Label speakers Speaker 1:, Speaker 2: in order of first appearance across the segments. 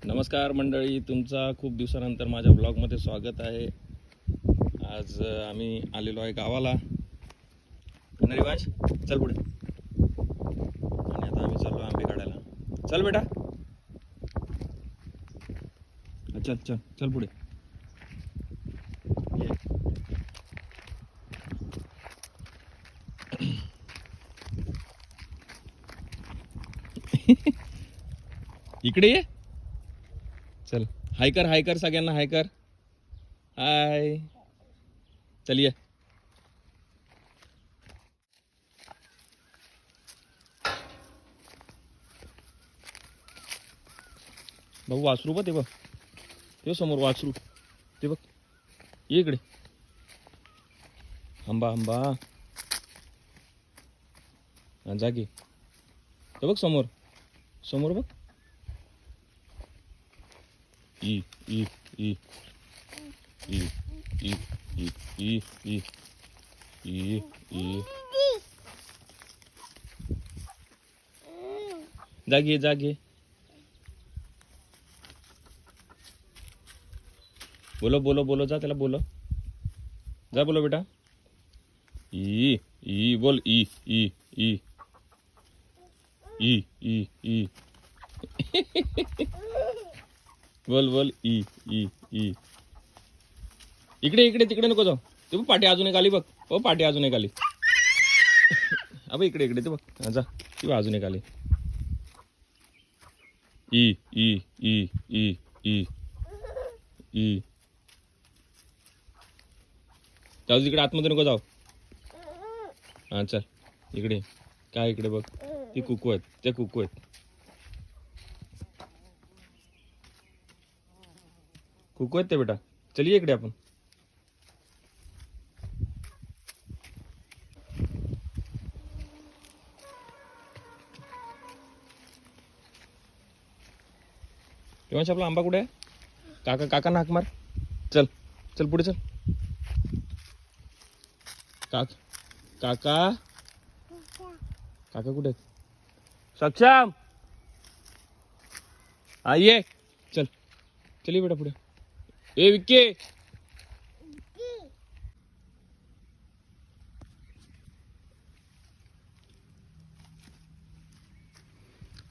Speaker 1: नमस्कार मंडळी, तुमचा खूप दिवसानंतर माझ्या ब्लॉगमध्ये स्वागत आहे. आज आम्ही आलेलो आहे गावाला. रिवाज चल पुढे. आणि आता आम्ही चाललो आंबे काढायला. चल बेटा, चल चल चल पुढे. इकडे ये. चल हाय कर सगळ्यांना हाय कर. हाय, चल ये. भाऊ वासरू बघ, ते बघ ते समोर वासरू, ते बघ. ये इकडे. आंबा आंबा जागी, ते बघ समोर समोर बघ. E E E E E E E E E E जागे जागे. बोलो बोलो बोलो, जा त्याला बोलो, जा बोलो बेटा. ई ई बोल. E E E E E E बोल बोल. E E E. इकडे इकडे तिकडे नको जाऊ. ते बघ पाठी अजून एक आली बघ. हो पाठी अजून एक आली. अबे इकडे इकडे ते बघ. जा ती अजून एक आली. E E E E E E. जाऊ तिकडे आतमध्ये नको जाऊ. हा चल इकडे. काय इकडे बघ, ती कुकू आहेत, ते कुकू आहेत. कुकू आहेत ते बेटा. चलिए इकडे आपण. तेव्हा आपला आंबा कुठे आहे? काका काकांना हाक मार. चल चल पुढे चल. काका काका कुठे आहेत? सक्षम हा ये. चल चलिए बेटा पुढे. ए विक्के.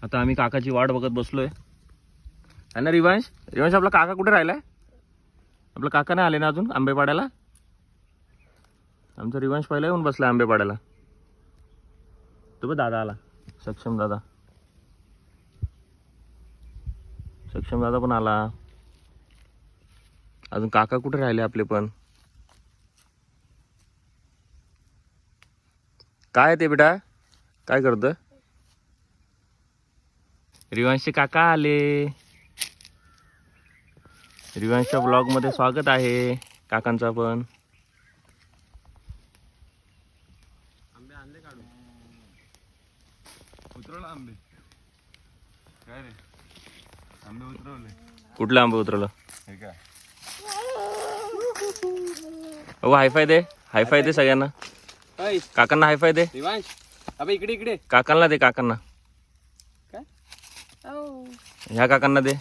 Speaker 1: आता आम्ही काकाची वाट बघत बसलोय. आहे ना रिवांश? रिवांश आपला काका कुठे राहिलाय? आपला काका नाही आले ना अजून आंबे पाडायला. आमचा रिवांश पहिला येऊन बसला आंबे पाडायला. तो बघ दादा आला, सक्षम दादा. सक्षम दादा पण आला. अजून काका कुठे राहिले आपले पण? काय ते बेटा, काय करतोय? रिवांशचे काका आले. रिवांशच्या ब्लॉग मध्ये स्वागत आहे काकांचा पण.
Speaker 2: आंबे आणले काढून. उतरवलं आंबे. काय रे, आंबे उतरवले.
Speaker 1: कुठलं आंबे उतरवलं?
Speaker 2: हे काय
Speaker 1: हो हायफाय दे, हायफाय दे सगळ्यांना. काकांना हायफाय दे.
Speaker 2: रिवांश अबे इकडे इकडे.
Speaker 1: काकांना दे, काकांना.
Speaker 2: काय
Speaker 1: ह्या काकांना दे.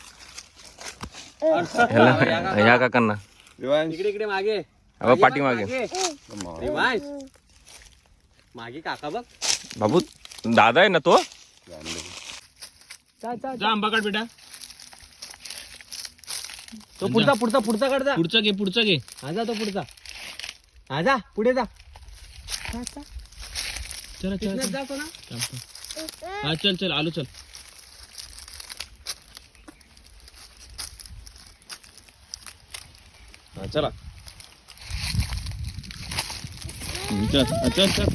Speaker 1: ह्या काकांना.
Speaker 2: रिवांश
Speaker 3: इकडे इकडे मागे.
Speaker 1: अहो पाठी मागे.
Speaker 3: रिवांश मागे काका बघ.
Speaker 1: बाबू दादा आहे ना तो.
Speaker 3: जा
Speaker 1: आंबा काढ बेटा.
Speaker 3: तो पुढचा पुढचा पुढचा काढ जा.
Speaker 1: पुढचं घे, पुढचं घे.
Speaker 3: हा जा तो पुढचा. हा जा पुढे जा.
Speaker 1: चला
Speaker 3: तिथनंच
Speaker 1: चला
Speaker 3: जातो ना.
Speaker 1: हा चल चल आलो चल. हा चला चल चल चल.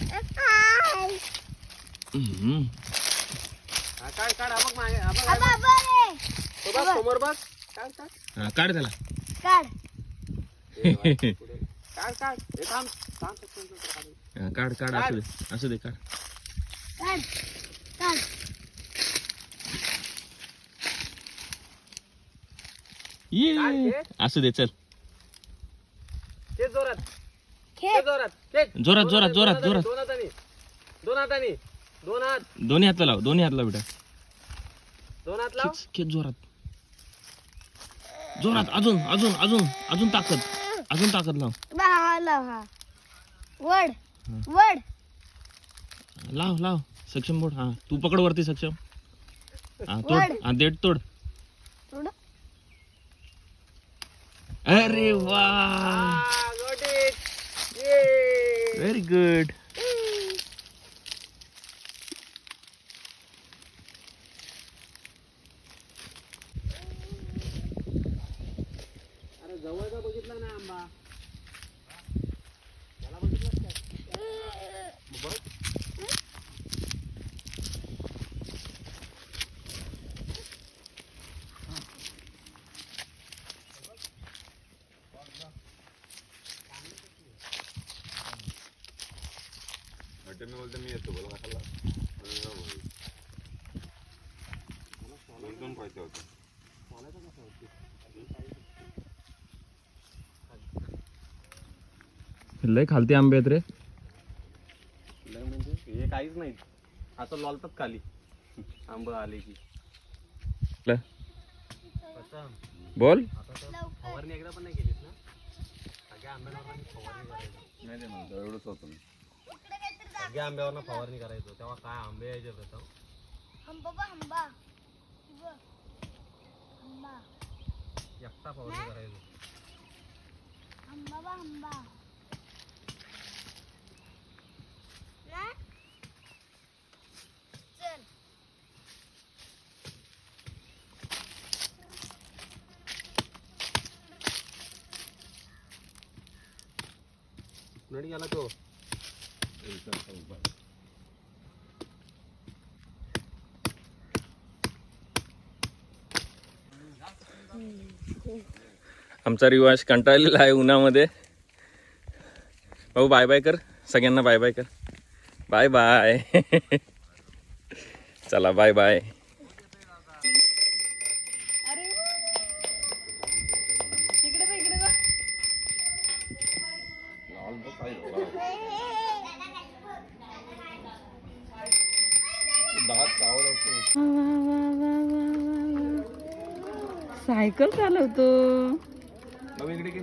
Speaker 3: हा काढ काढ. हा बघ मागे. हा बघ, हा बघ. तो बघ समोर बघ. काढ काढ.
Speaker 1: हा काढ त्याला.
Speaker 3: काढ काढ. हे थांब थांब.
Speaker 1: हा, काढ काढ. असू दे असू दे काढ. ये असू दे चल.
Speaker 3: खेच जोरात. खेच जोरात. खेच.
Speaker 1: जोरात जोरात जोरात जोरात.
Speaker 3: दोन हाताने. दोन हाताने. दोन हात.
Speaker 1: दोन्ही हातला लाव, दोन्ही हातला बेटा.
Speaker 3: दोन हात लाव.
Speaker 1: खेच जोरात. जोरात अजून अजून अजून अजून ताकद लाव.
Speaker 3: हा लाव हा वड वड
Speaker 1: लाव सक्षम बोट. हा तू पकड वरती सक्षम. हा तोड. हा देठ तोड.
Speaker 3: थोडं
Speaker 1: अरे वा व्हेरी गुड.
Speaker 2: जवळचा बघितला ना आंबा. मी बोलतो मी येतो बोला खाला दोन पाहिजे होते.
Speaker 1: लय खालती आंबे आहेत रे.
Speaker 2: म्हणजे हे काहीच नाही असं लॉलतात खाली आंबा आले की.
Speaker 1: बोल.
Speaker 2: फवारणी एकदा पण नाही केलीस ना सगळ्या आंब्यावर फवारणी करायचं. नाही म्हणतो एवढंच होतं. सगळ्या आंब्यावर फवारणी करायचो तेव्हा काय आंबे यायचे प्रथम. एकटा फवारणी करायचो. नडी गेला तो.
Speaker 1: आमचा रिवाज कंटाळलेला आहे उन्हामध्ये. भाऊ बाय बाय कर सगळ्यांना. बाय बाय कर. Bye bye. चला बाय बाय.
Speaker 4: सायकल चालवतो.
Speaker 2: इकडे घे.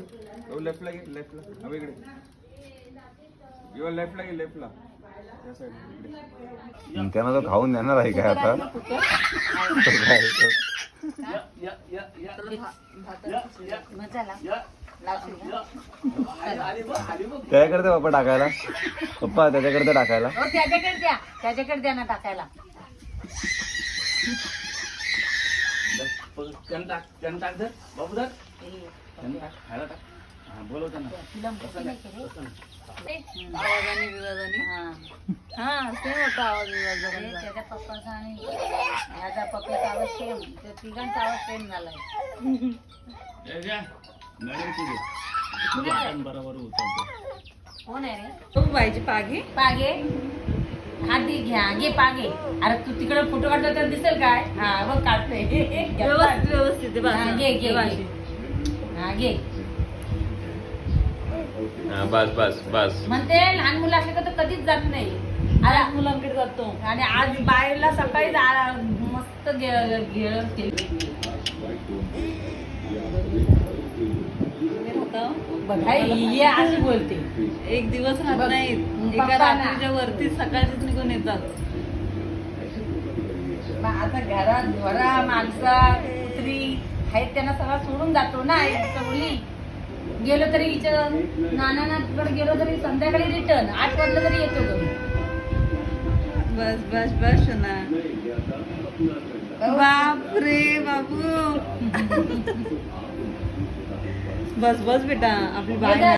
Speaker 2: लेफ्टला घे. लेफ्टला अब इकडे. लेफ्टला घे. लेफ्टला त्यांना तो खाऊन देणार आहे काय आता. त्याच्याकडे पप्पा टाकायला. पप्पा त्याच्याकडे टाकायला.
Speaker 4: त्याच्याकडे द्या ना टाकायला. आवाजाने विवाजाने हा सेम होता आवाज विवाजाने. त्याच्या पप्पाचा आणि ह्याचा पप्पाचा आवाज सेम. त्या तिघांचा आवाज सेम झालाय. कोण आहे रे? पाहिजे पागे पागे. हा ती घ्या घे पागे. अरे तू तिकडे फोटो काढतो तर दिसेल काय. हा बघ काढतोय व्यवस्थित. घे घे हा घे.
Speaker 1: बस बस बस.
Speaker 4: म्हणते लहान मुलं असले तर कधीच जात नाही. लहान मुलांकडे जातो. आणि आज बाहेरला सकाळी मस्त घेळ केली. ही अशी बोलते. एक दिवस राहत नाहीत. एका रात्रीच्या वरती सकाळचीच निघून येतात. आता घरात घोडा माणसा कुत्री आहेत त्यांना सगळं सोडून जातो ना. मुली गेलो तरी हिच्या नानाकडे गेलो तरी संध्याकाळी रिटर्न 8 वाजता तरी येतो घरी. बस बस बस ना. बाप रे बाबू. बस बस बेटा आपली बाय.